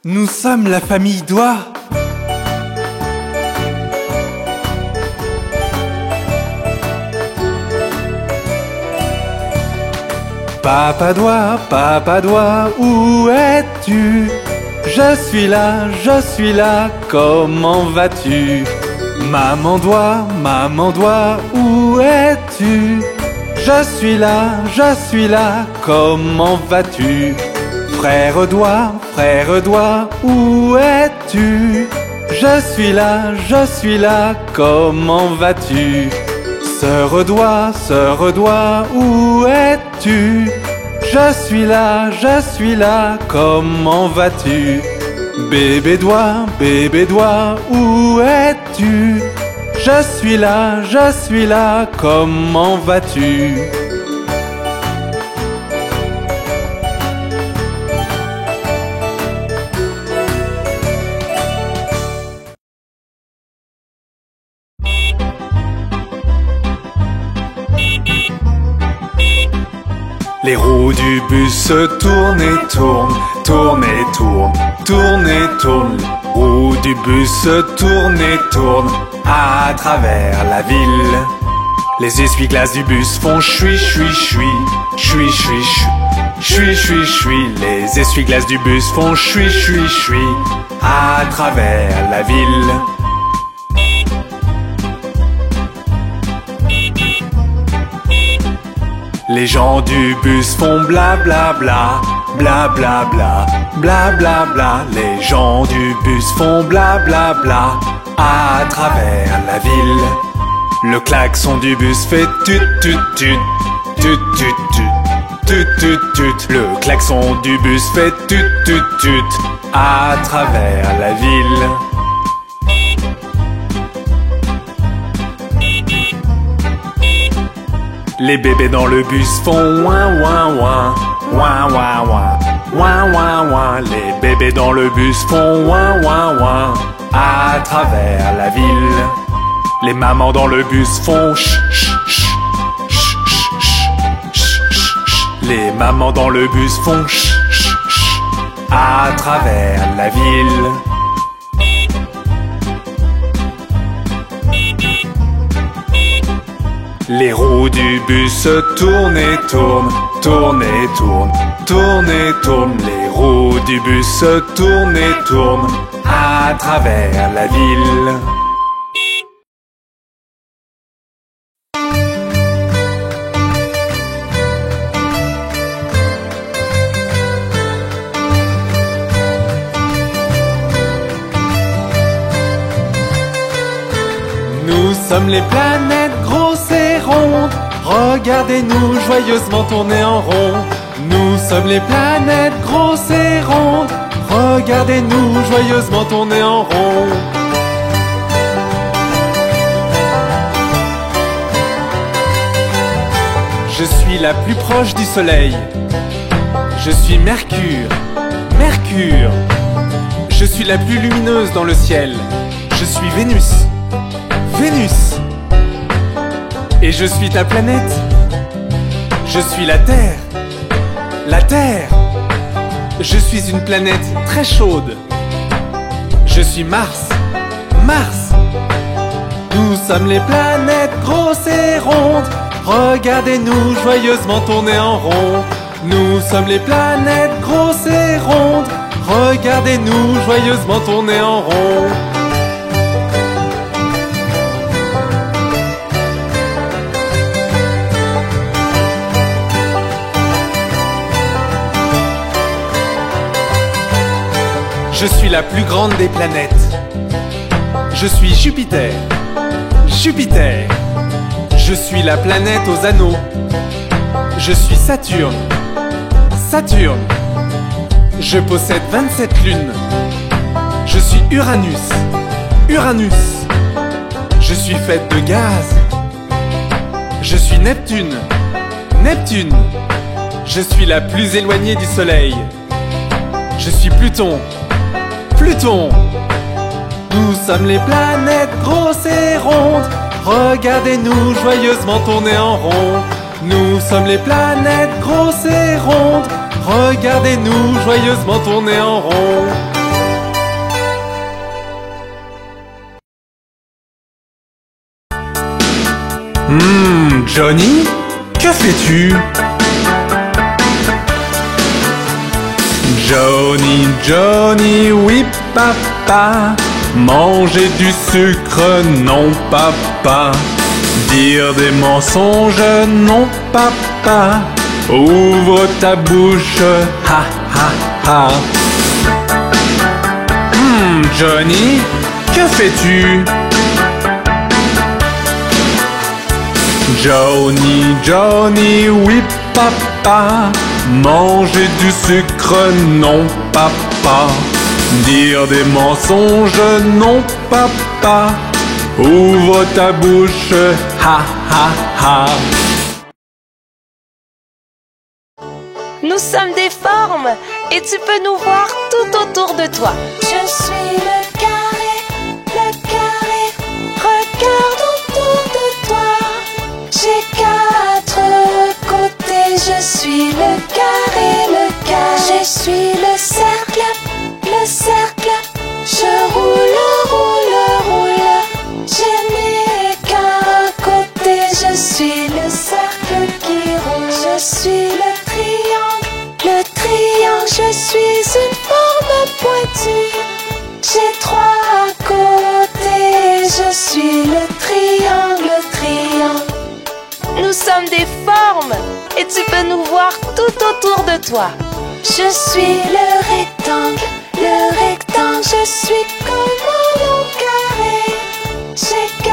Nous sommes la famille Doigt. Papa Doigt, où es-tu? Je suis là, comment vas-tu? Maman Doigt, où es-tu? Je suis là, comment vas-tu? Frère Doigt, où es-tu? Je suis là, comment vas-tu? Sœur Doigt, où es-tu? Je suis là, comment vas-tu? Bébé Doigt, où es-tu? Je suis là, comment vas-tu? Les roues du bus tournent et tournent, tournent et tournent, tournent et tournent. Les roues du bus tournent et tournent à travers la ville. Les essuie-glaces du bus font chui chui chui, chui chui chui, chui chui chui. Les essuie-glaces du bus font chui chui chui à travers la ville. Les gens du bus font bla bla bla, bla bla bla, bla bla bla. Les gens du bus font bla bla bla à travers la ville. Le klaxon du bus fait tut tut tut, tut tut tut, tut tut tut. Le klaxon du bus fait tut tut tut à travers la ville. Les bébés dans le bus font ouin ouin ouin, ouin ouin ouin, ouin ouin ouin. Les bébés dans le bus font ouin ouin ouin à travers la ville. Les mamans dans le bus font ch ch ch, ch ch ch, ch ch. Les mamans dans le bus font ch ch ch à travers la ville. Les roues du bus tournent et tournent, tournent et tournent, tournent et tournent. Les roues du bus tournent et tournent à travers la ville. Nous sommes les planètes grosses et rondes. Regardez-nous joyeusement tourner en rond. Nous sommes les planètes grosses et rondes. Regardez-nous joyeusement tourner en rond. Je suis la plus proche du soleil. Je suis Mercure, Mercure. Je suis la plus lumineuse dans le ciel. Je suis Vénus, Vénus. Et je suis ta planète. Je suis la Terre, la Terre. Je suis une planète très chaude. Je suis Mars, Mars. Nous sommes les planètes grosses et rondes. Regardez-nous joyeusement tourner en rond. Nous sommes les planètes grosses et rondes. Regardez-nous joyeusement tourner en rond. Je suis la plus grande des planètes. Je suis Jupiter, Jupiter. Je suis la planète aux anneaux. Je suis Saturne, Saturne. Je possède 27 lunes. Je suis Uranus, Uranus. Je suis faite de gaz. Je suis Neptune, Neptune. Je suis la plus éloignée du Soleil. Je suis Pluton, Pluton. Nous sommes les planètes grosses et rondes. Regardez-nous joyeusement tourner en rond. Nous sommes les planètes grosses et rondes. Regardez-nous joyeusement tourner en rond. Johnny, que fais-tu? Johnny, Johnny, oui papa. Manger du sucre, non papa. Dire des mensonges, non papa. Ouvre ta bouche, ha ha ha. Johnny, que fais-tu? Johnny, Johnny, oui papa. Manger du sucre, non papa. Dire des mensonges, non papa. Ouvre ta bouche, ha ha ha. Nous sommes des formes et tu peux nous voir tout autour de toi. Je suis le carré, regarde autour de toi. J'ai 4 côtés, je suis le carré. Je suis le cercle, je roule. Je n'ai qu'un côté, je suis le cercle qui roule. Je suis le triangle, je suis une forme pointue. J'ai 3 côtés, je suis le triangle. Nous sommes des formes et tu peux nous voir tout autour de toi. Je suis le rectangle, je suis comme un long carré. J'ai 4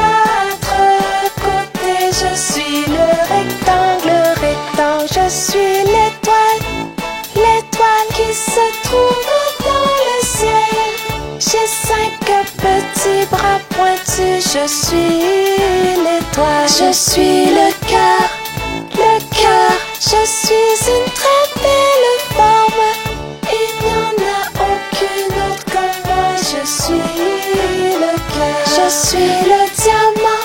côtés, je suis le rectangle, je suis l'étoile qui se trouve dans le ciel. J'ai 5 petits bras pointus, je suis l'étoile. Je suis le cœur, je suis une très belle forme. Il n'y en a aucune autre comme moi, je suis le cœur. Je suis le diamant,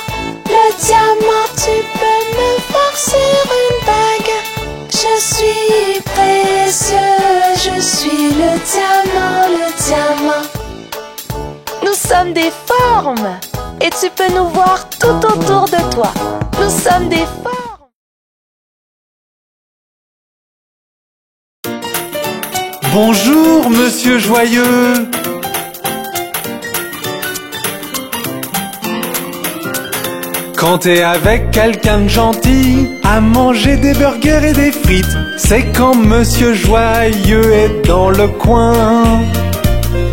tu peux me voir sur une bague. Je suis précieux, je suis le diamant. Nous sommes des formes et tu peux nous voir tout autour de toi. Nous sommes des formes. Bonjour, monsieur Joyeux. Quand t'es avec quelqu'un de gentil, à manger des burgers et des frites, c'est quand monsieur Joyeux est dans le coin.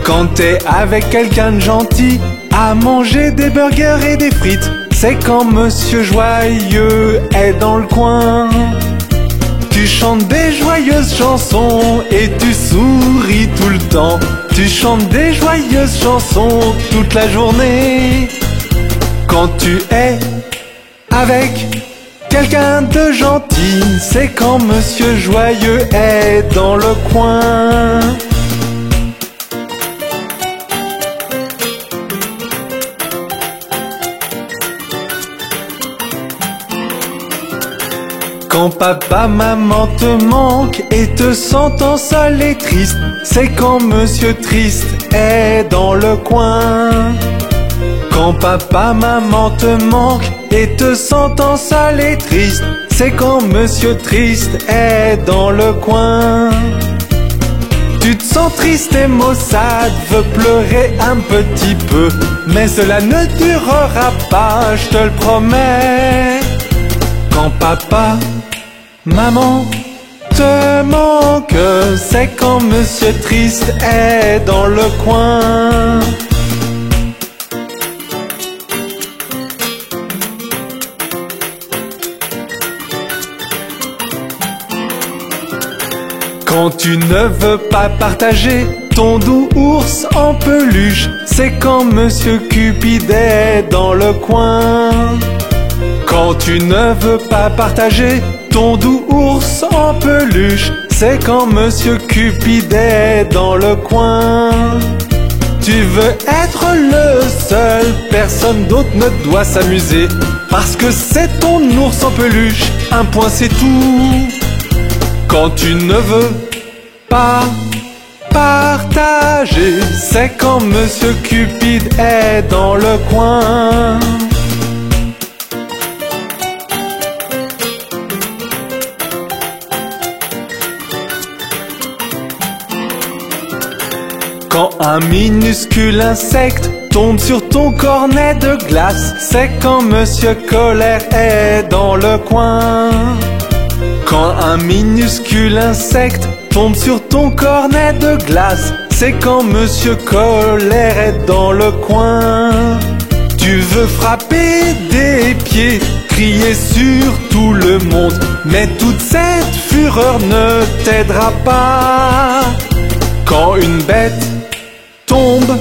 Quand t'es avec quelqu'un de gentil, à manger des burgers et des frites, c'est quand monsieur Joyeux est dans le coin. Tu chantes des joyeuses chansons et tu souris tout le temps. Tu chantes des joyeuses chansons toute la journée. Quand tu es avec quelqu'un de gentil, c'est quand monsieur Joyeux est dans le coin. Quand papa, maman te manque et te sentant seul et triste, c'est quand monsieur Triste est dans le coin. Quand papa, maman te manque et te sentant seul et triste, c'est quand monsieur Triste est dans le coin. Tu te sens triste et maussade, veux pleurer un petit peu, mais cela ne durera pas, je te le promets. Quand papa, maman te manque, c'est quand monsieur Triste est dans le coin. Quand tu ne veux pas partager ton doux ours en peluche, c'est quand monsieur Cupide est dans le coin. Quand tu ne veux pas partager ton doux ours en peluche, c'est quand monsieur Cupide est dans le coin. Tu veux être le seul, personne d'autre ne doit s'amuser, parce que c'est ton ours en peluche, un point c'est tout. Quand tu ne veux pas partager, c'est quand monsieur Cupide est dans le coin. Quand un minuscule insecte tombe sur ton cornet de glace, c'est quand Monsieur Colère est dans le coin. Quand un minuscule insecte tombe sur ton cornet de glace, c'est quand Monsieur Colère est dans le coin. Tu veux frapper des pieds, crier sur tout le monde, mais toute cette fureur ne t'aidera pas. Quand une bête tombe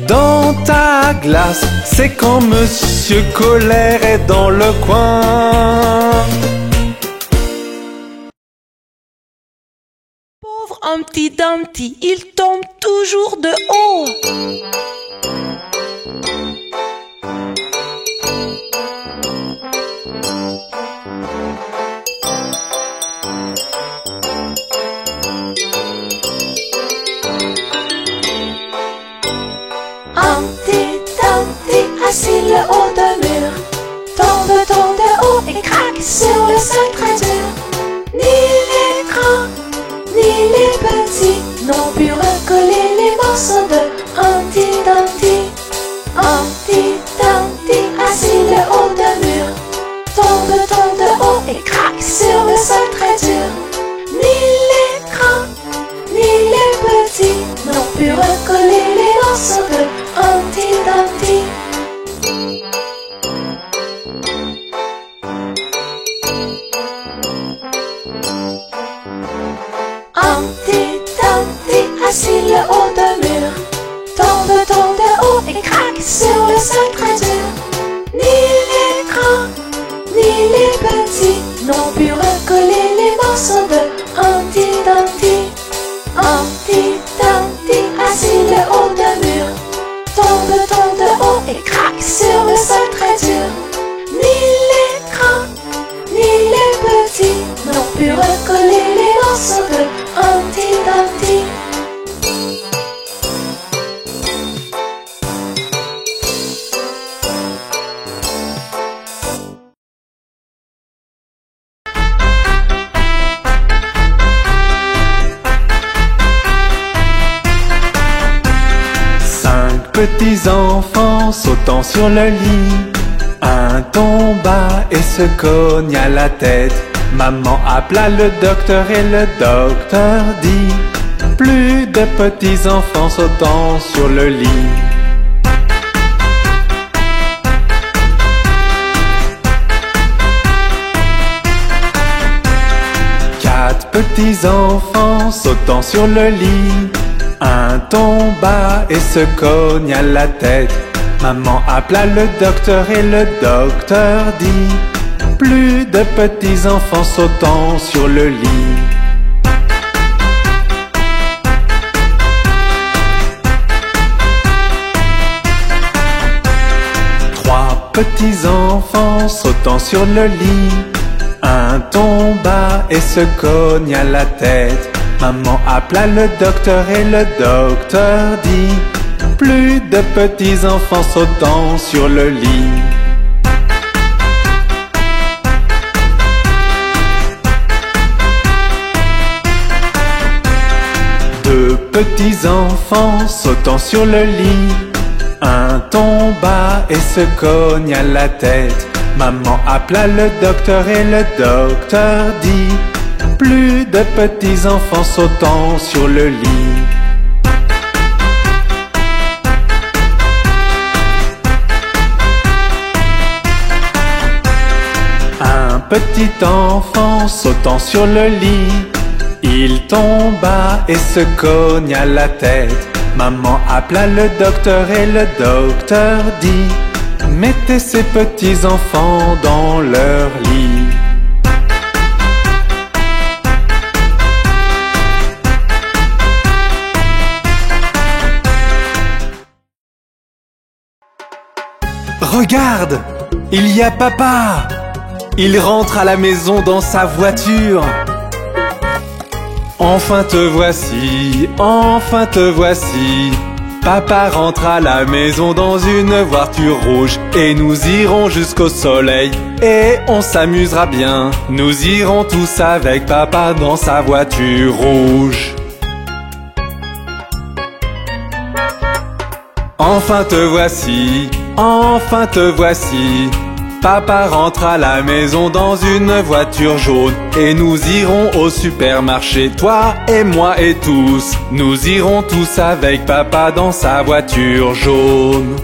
dans ta glace, c'est quand Monsieur Colère est dans le coin. Pauvre Humpty Dumpty, il tombe toujours de haut. Humpty Dumpty, assis le haut d'un mur, tombe de haut et craque sur le sol très dur. Ni les grands, ni les petits n'ont pu recoller les morceaux de Humpty Dumpty. Humpty Dumpty, assis le haut d'un mur, tombe de haut et craque sur le sol très dur. Ni les grands, ni les petits n'ont pu recoller les morceaux de Humpty Dumpty. Humpty Dumpty, assis le haut d'un mur, tombe de haut et craque sur le sol très dur. Ni les grands, ni les petits n'ont pu recoller les morceaux de Humpty Dumpty. Humpty Dumpty, assis le haut d'un mur, tombe de haut et craque sur le sol très dur. Ni les grands, ni les petits n'ont pu recoller les morceaux de Humpty Dumpty. Petits enfants sautant sur le lit, un tomba et se cogna la tête. Maman appela le docteur et le docteur dit: plus de petits enfants sautant sur le lit. Quatre petits enfants sautant sur le lit, un tomba et se cogna la tête. Maman appela le docteur et le docteur dit: plus de petits enfants sautant sur le lit. Trois petits enfants sautant sur le lit, un tomba et se cogna la tête. Maman appela le docteur et le docteur dit: plus de petits enfants sautant sur le lit. Deux petits enfants sautant sur le lit, un tomba et se cogna la tête. Maman appela le docteur et le docteur dit: plus de petits enfants sautant sur le lit. Un petit enfant sautant sur le lit, il tomba et se cogna la tête. Maman appela le docteur et le docteur dit: mettez ces petits enfants dans leur lit. Regarde, il y a papa. Il rentre à la maison dans sa voiture. Enfin te voici, enfin te voici. Papa rentre à la maison dans une voiture rouge. Et nous irons jusqu'au soleil et on s'amusera bien. Nous irons tous avec papa dans sa voiture rouge. Enfin te voici, enfin te voici. Papa rentre à la maison dans une voiture jaune. Et nous irons au supermarché, toi et moi et tous. Nous irons tous avec papa dans sa voiture jaune.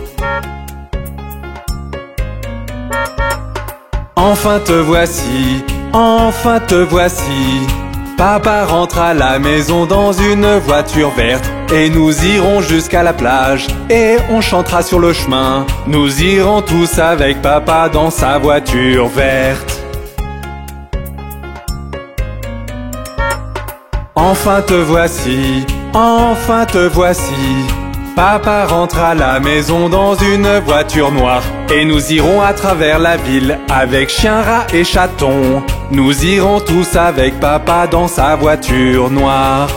Enfin te voici, enfin te voici. Papa rentre à la maison dans une voiture verte. Et nous irons jusqu'à la plage et on chantera sur le chemin. Nous irons tous avec papa dans sa voiture verte. Enfin te voici, enfin te voici. Papa rentre à la maison dans une voiture noire. Et nous irons à travers la ville avec chien, rat et chaton. Nous irons tous avec papa dans sa voiture noire.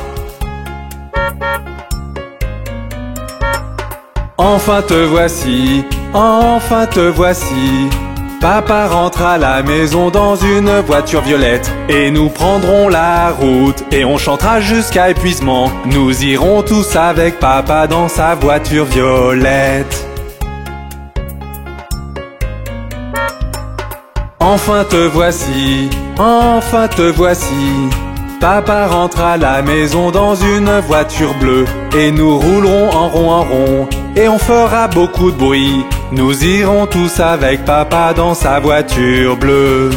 Enfin te voici, enfin te voici. Papa rentre à la maison dans une voiture violette. Et nous prendrons la route et on chantera jusqu'à épuisement. Nous irons tous avec papa dans sa voiture violette. Enfin te voici, enfin te voici. Papa rentre à la maison dans une voiture bleue. Et nous roulerons en rond et on fera beaucoup de bruit. Nous irons tous avec papa dans sa voiture bleue.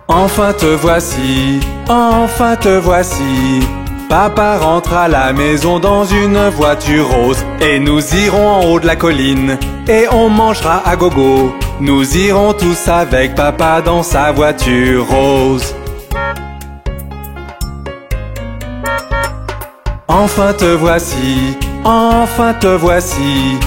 Enfin te voici, enfin te voici. Papa rentre à la maison dans une voiture rose. Et nous irons en haut de la colline et on mangera à gogo. Nous irons tous avec papa dans sa voiture rose. Enfin te voici, enfin te voici.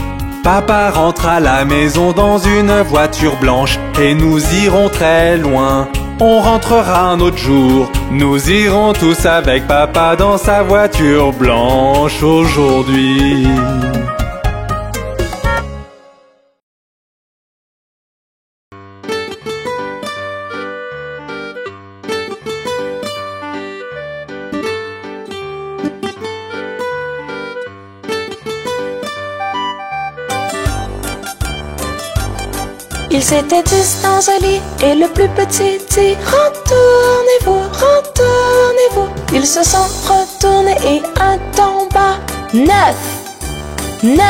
Papa rentre à la maison dans une voiture blanche. Et nous irons très loin, on rentrera un autre jour. Nous irons tous avec papa dans sa voiture blanche aujourd'hui. Ils étaient 10 dans un lit et le plus petit dit retournez-vous, retournez-vous. Ils se sont retournés et un tomba. 9, 9.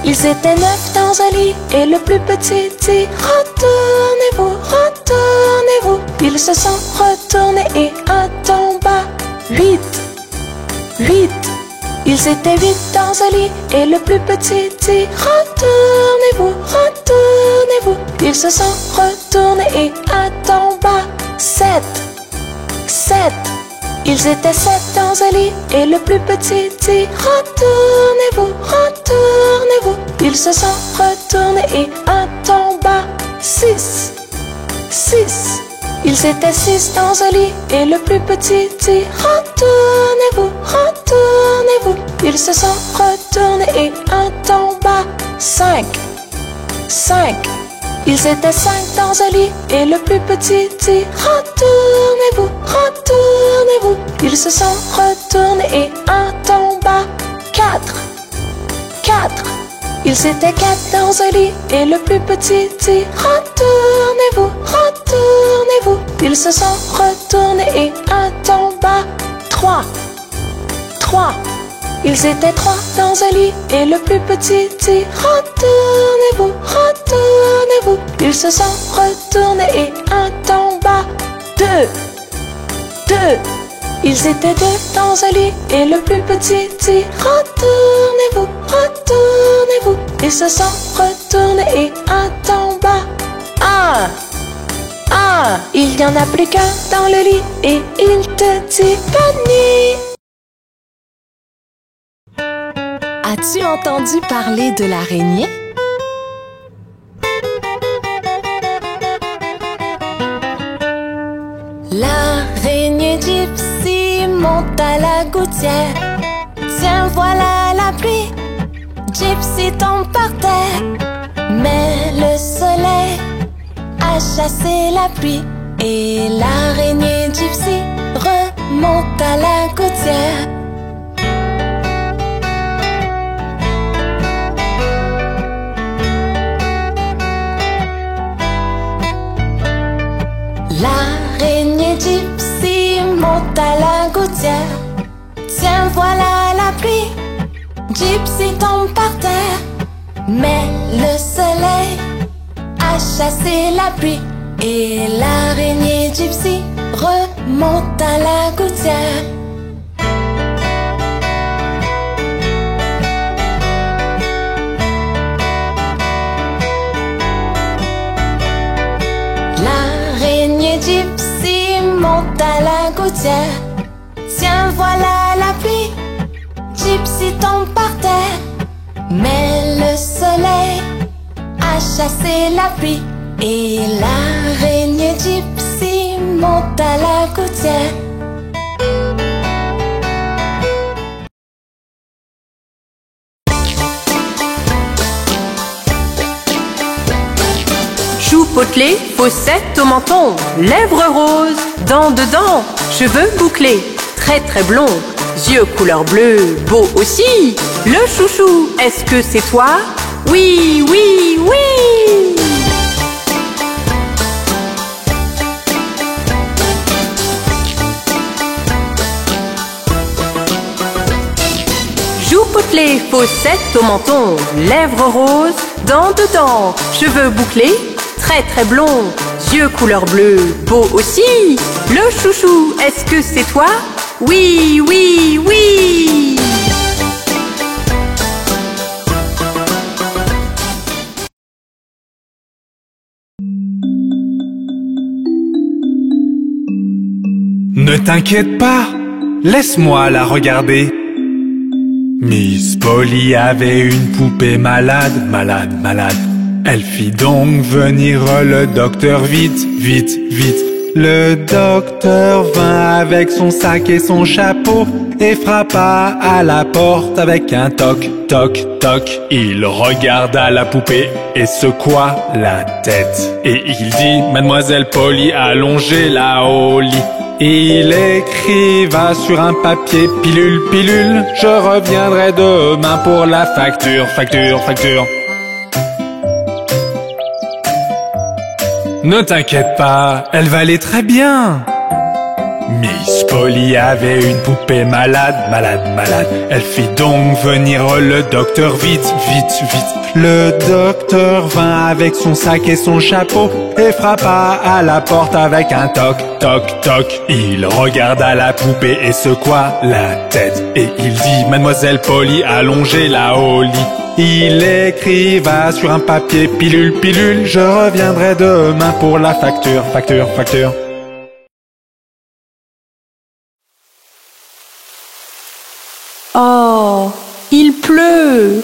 Ils étaient 9 dans un lit et le plus petit dit retournez-vous, retournez-vous. Ils se sont retournés et un tomba. 8, 8. Ils étaient 8 dans un lit et le plus petit dit retournez-vous, retournez-vous. Ils se sont retournés et un tomba. 7, 7. Ils étaient 7 dans un lit et le plus petit dit retournez-vous, retournez-vous. Ils se sont retournés et un tomba. 6, 6. Ils étaient 6 dans un lit et le plus petit dit retournez-vous, retournez-vous. Ils se sont retournés et un tomba. 5, 5. Ils étaient 5 dans un lit et le plus petit dit retournez-vous, retournez-vous. Ils se sont retournés et un tomba. 4, 4. Ils étaient 4 dans un lit et le plus petit dit retournez-vous, retournez-vous. Ils se sont retournés et un tomba. 3, 3. Ils étaient 3 dans un lit et le plus petit dit retournez-vous, retournez-vous. Ils se sont retournés et un tomba. 2, 2. Ils étaient 2 dans un lit et le plus petit dit retournez-vous, retournez-vous. Ils se sont retournés et un tomba. 1, 1. Il n'y en a plus qu'un dans le lit et il te dit bonne nuit. As-tu entendu parler de l'araignée? L'araignée Gypsy monte à la gouttière. Tiens, voilà la pluie. Gypsy tombe par terre. Mais le soleil a chassé la pluie. Et l'araignée Gypsy remonte à la gouttière. gouttière. Tiens, voilà la pluie. Gypsy tombe par terre. Mais le soleil a chassé la pluie. Et l'araignée Gypsy remonte à la gouttière. L'araignée Gypsy monte à la gouttière. Tiens, voilà la pluie. Gypsy tombe par terre. Mais le soleil a chassé la pluie. Et l'araignée Gypsy monte à la gouttière. Joues potelées, fossettes au menton, lèvres roses, dents dedans, cheveux bouclés, très très blonds, yeux couleur bleue, beau aussi. Le chouchou, est-ce que c'est toi? Oui, oui, oui! Joues potelées, fossettes au menton, lèvres roses, dents dedans, cheveux bouclés, très très blond, yeux couleur bleue, beau aussi. Le chouchou, est-ce que c'est toi? Oui, oui, oui! Ne t'inquiète pas, laisse-moi la regarder. Miss Polly avait une poupée malade, malade, malade. Elle fit donc venir le docteur vite, vite, vite. Le docteur vint avec son sac et son chapeau et frappa à la porte avec un toc, toc, toc. Il regarda la poupée et secoua la tête. Et il dit, Mademoiselle Polly, allongez là au lit. Il écriva sur un papier, pilule, pilule, je reviendrai demain pour la facture, facture, facture. Ne t'inquiète pas, elle va aller très bien. Miss Polly avait une poupée malade, malade, malade. Elle fit donc venir le docteur vite, vite, vite. Le docteur vint avec son sac et son chapeau et frappa à la porte avec un toc, toc, toc. Il regarda la poupée et secoua la tête. Et il dit, Mademoiselle Polly, allongez là au lit. Il écriva sur un papier, pilule, pilule, je reviendrai demain pour la facture, facture, facture. Oh, il pleut!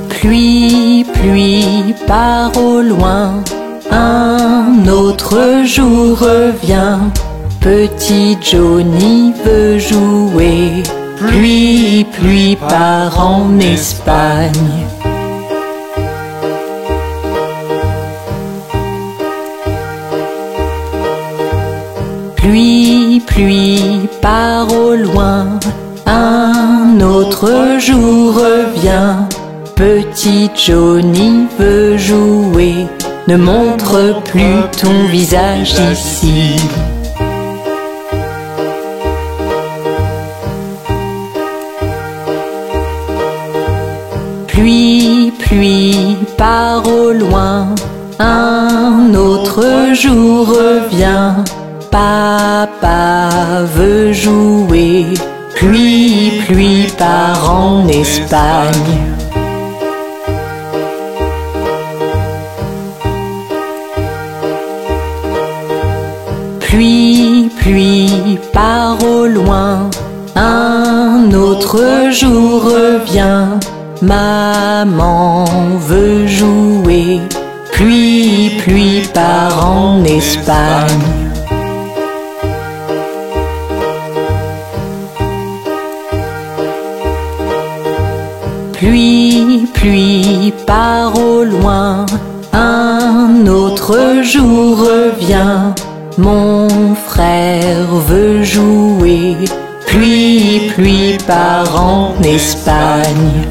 Pluie, pluie, part au loin, un autre jour revient. Petit Johnny veut jouer, pluie, pluie, part en Espagne. Pluie, pluie, part au loin, un autre jour revient. Petit Johnny veut jouer, ne montre plus ton visage ici. Pluie, pluie, part au loin, un autre jour revient. Papa veut jouer, pluie, pluie, part en Espagne. Pluie, pluie, part au loin, un autre jour revient. Maman veut jouer, pluie, pluie, part en Espagne. Pluie, pluie, part au loin, un autre jour revient. Mon frère veut jouer, pluie, pluie, part en Espagne.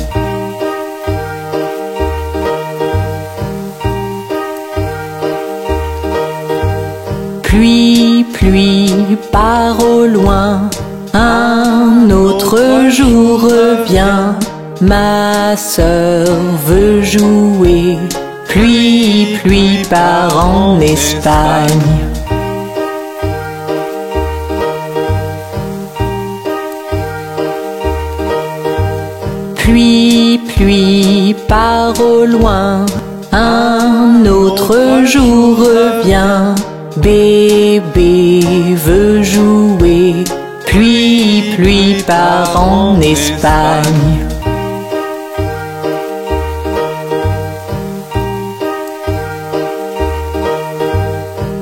Pluie, pluie, pars au loin, un autre jour revient. Ma sœur veut jouer. Pluie, pluie, pars en Espagne. Pluie, pluie, pars au loin, un autre jour revient. Bébé veut jouer. Pluie, pluie, pars en Espagne.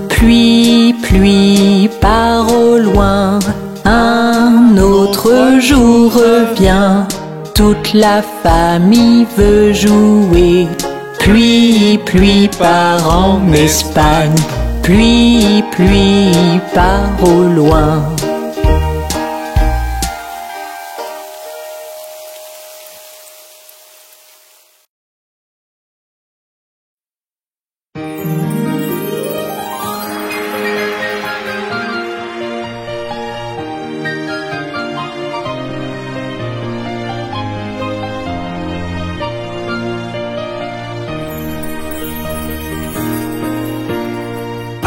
Pluie, pluie, pars au loin, un autre jour revient. Toute la famille veut jouer. Pluie, pluie, pars en Espagne. Pluie, pluie, pars au loin.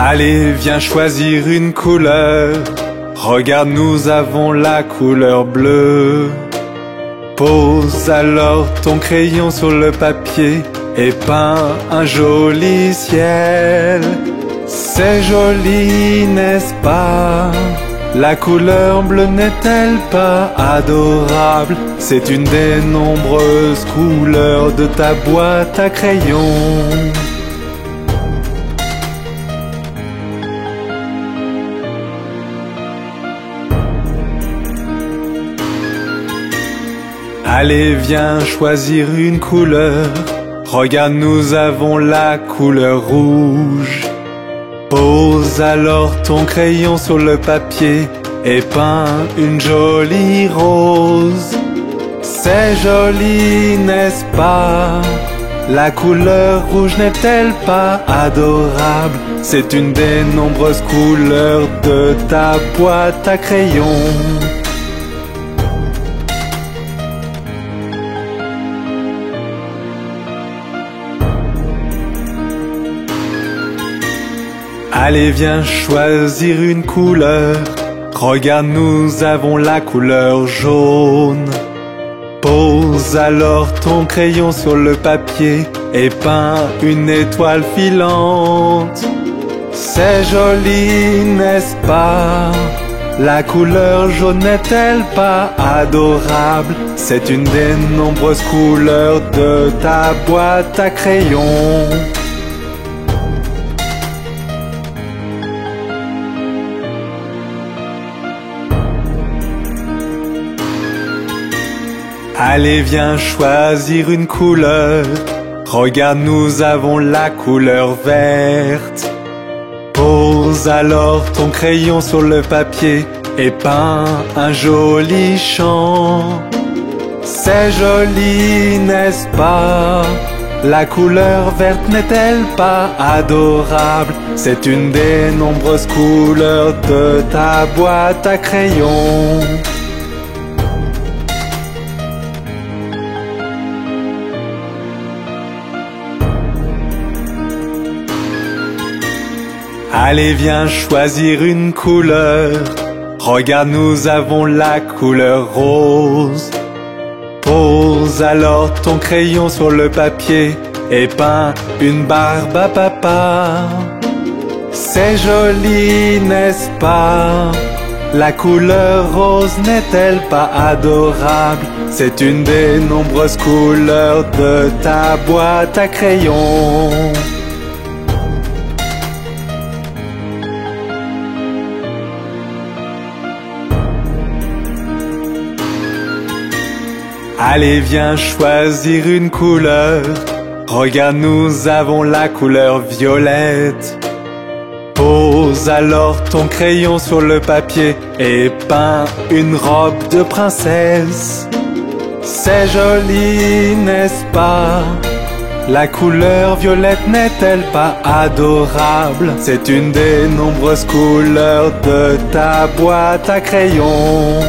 Allez, viens choisir une couleur. Regarde, nous avons la couleur bleue. Pose alors ton crayon sur le papier et peins un joli ciel. C'est joli, n'est-ce pas? La couleur bleue n'est-elle pas adorable? C'est une des nombreuses couleurs de ta boîte à crayons. Allez, viens choisir une couleur. Regarde, nous avons la couleur rouge. Pose alors ton crayon sur le papier et peins une jolie rose. C'est joli, n'est-ce pas? La couleur rouge n'est-elle pas adorable? C'est une des nombreuses couleurs de ta boîte à crayons. Allez, viens choisir une couleur. Regarde, nous avons la couleur jaune. Pose alors ton crayon sur le papier et peins une étoile filante. C'est joli, n'est-ce pas? La couleur jaune n'est-elle pas adorable? C'est une des nombreuses couleurs de ta boîte à crayons. Allez, viens choisir une couleur. Regarde, nous avons la couleur verte. Pose alors ton crayon sur le papier et peins un joli champ. C'est joli, n'est-ce pas? La couleur verte n'est-elle pas adorable? C'est une des nombreuses couleurs de ta boîte à crayons. Allez, viens choisir une couleur. Regarde, nous avons la couleur rose. Pose alors ton crayon sur le papier et peins une barbe à papa. C'est joli, n'est-ce pas? La couleur rose n'est-elle pas adorable? C'est une des nombreuses couleurs de ta boîte à crayons. Allez, viens choisir une couleur. Regarde, nous avons la couleur violette. Pose alors ton crayon sur le papier et peins une robe de princesse. C'est joli, n'est-ce pas? La couleur violette n'est-elle pas adorable? C'est une des nombreuses couleurs de ta boîte à crayons.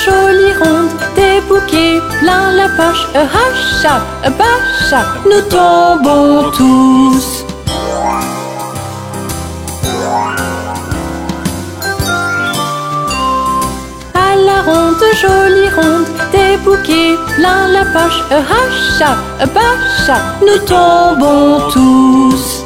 Jolie ronde, des bouquets plein la poche, hacha, bacha, nous tombons tous. À la ronde, jolie ronde, des bouquets plein la poche, hacha, bacha, nous tombons tous.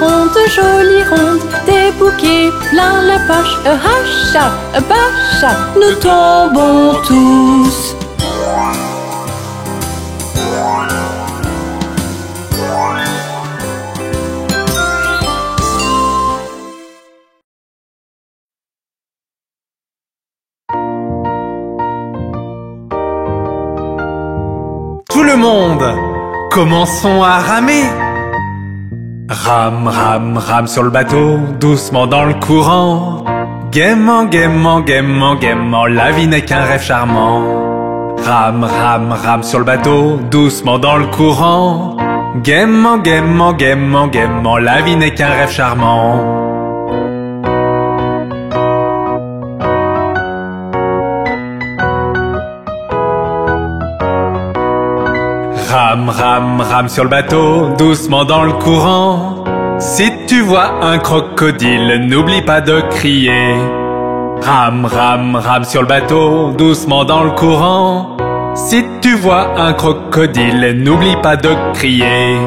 Ronde, jolie ronde, des bouquets plein la poche, hacha, bacha, nous tombons tous. Tout le monde, commençons à ramer. Rame, rame, rame sur le bateau, doucement dans le courant. Gaiement, gaiement, gaiement, gaiement, la vie n'est qu'un rêve charmant. Rame, rame, rame sur le bateau, doucement dans le courant. Gaiement, gaiement, gaiement, gaiement, la vie n'est qu'un rêve charmant. Rame, rame, rame sur le bateau, doucement dans le courant. Si tu vois un crocodile, n'oublie pas de crier. Rame, rame, rame sur le bateau, doucement dans le courant. Si tu vois un crocodile, n'oublie pas de crier.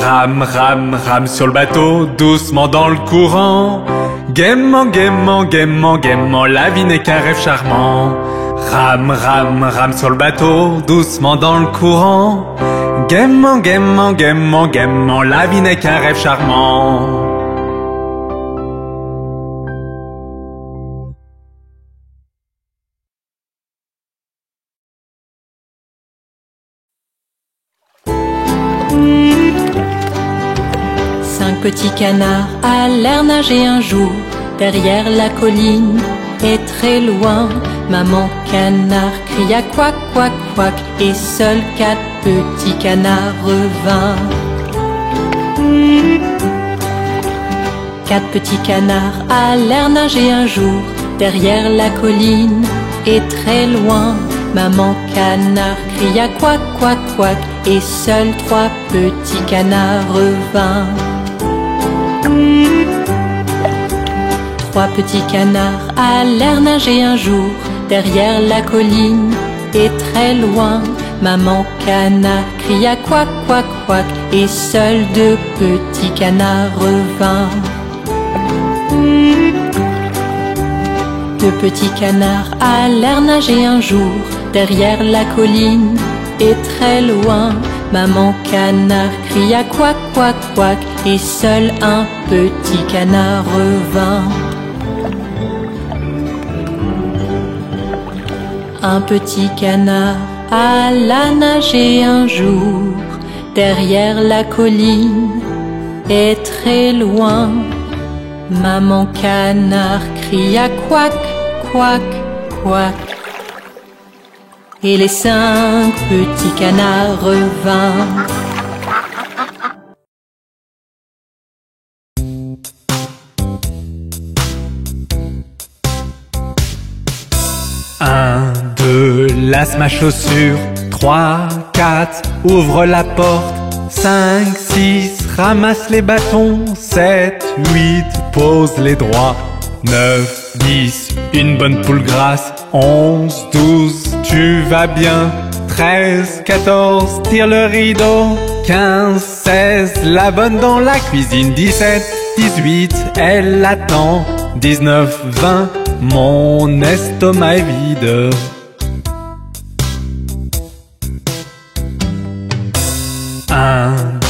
Rame, rame, rame sur le bateau, doucement dans le courant. Gaiement, gaiement, gaiement, gaiement, la vie n'est qu'un rêve charmant. Rame, rame, rame sur le bateau, doucement dans le courant. Gaiement, gaiement, gaiement, gaiement, la vie n'est qu'un rêve charmant. Petit canard allèrent nager un jour derrière la colline et très loin. Maman canard cria quack, quack, quack et seuls 4 petits canards revinrent. 4 petits canards allèrent nager un jour derrière la colline et très loin. Maman canard cria quack, quack, quack et seuls 3 petits canards revinrent. 3 petits canards allèrent nager un jour derrière la colline et très loin. Maman canard cria quack, quack, quack et seuls 2 petits canards revinrent. 2 petits canards allèrent nager un jour derrière la colline et très loin. Maman canard cria quack, quack, quack et seul un petit canard revint. Un petit canard alla nager un jour derrière la colline et très loin. Maman canard cria quack, quack, quack et les 5 petits canards revinrent. Un, 2, lasse ma chaussure. 3, 4, ouvre la porte. 5, 6, ramasse les bâtons. 7, 8, pose les droits. 9, 10, une bonne poule grasse. 11, 12, tu vas bien. 13, 14, tire le rideau. 15, 16, la bonne dans la cuisine. 17, 18, elle attend. 19, 20, mon estomac est vide.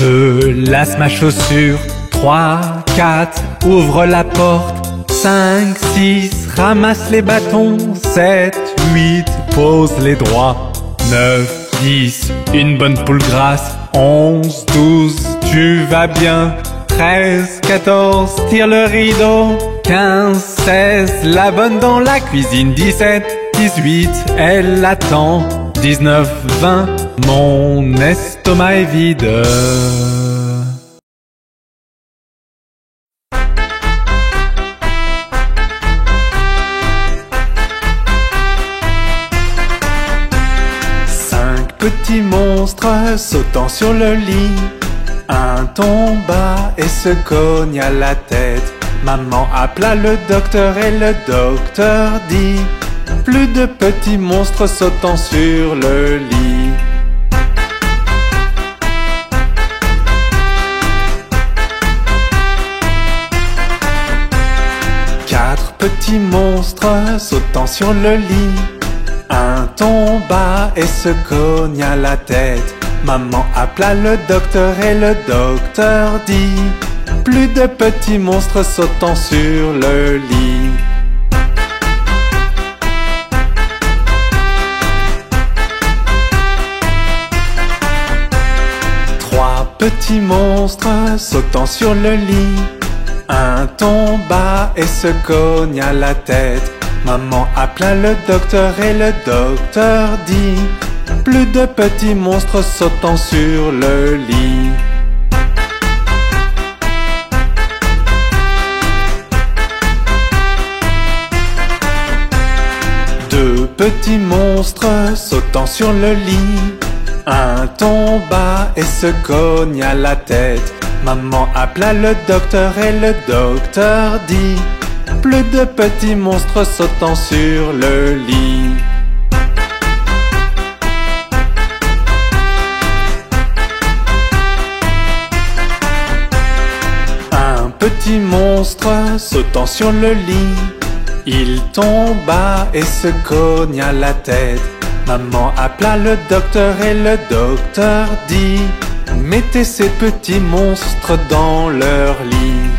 Lasse ma chaussure. 3, 4, ouvre la porte. 5, 6, ramasse les bâtons. 7, 8, pose les droits. 9, 10, une bonne poule grasse. 11, 12, tu vas bien. 13, 14, tire le rideau. 15, 16, la bonne dans la cuisine. 17, 18, elle attend. 19, 20, mon estomac est vide. Petit monstre sautant sur le lit. Un tomba et se cogne à la tête. Maman appela le docteur et le docteur dit: plus de petits monstres sautant sur le lit. Quatre petits monstres sautant sur le lit. Un tomba et se cogne à la tête. Maman appela le docteur et le docteur dit: plus de petits monstres sautant sur le lit. Trois petits monstres sautant sur le lit. Un tomba et se cogne à la tête. Maman appela le docteur et le docteur dit: plus de petits monstres sautant sur le lit. Deux petits monstres sautant sur le lit. Un tomba et se cogne à la tête. Maman appela le docteur et le docteur dit: plus de petits monstres sautant sur le lit. Un petit monstre sautant sur le lit. Il tomba et se cogne à la tête. Maman appela le docteur et le docteur dit: mettez ces petits monstres dans leur lit.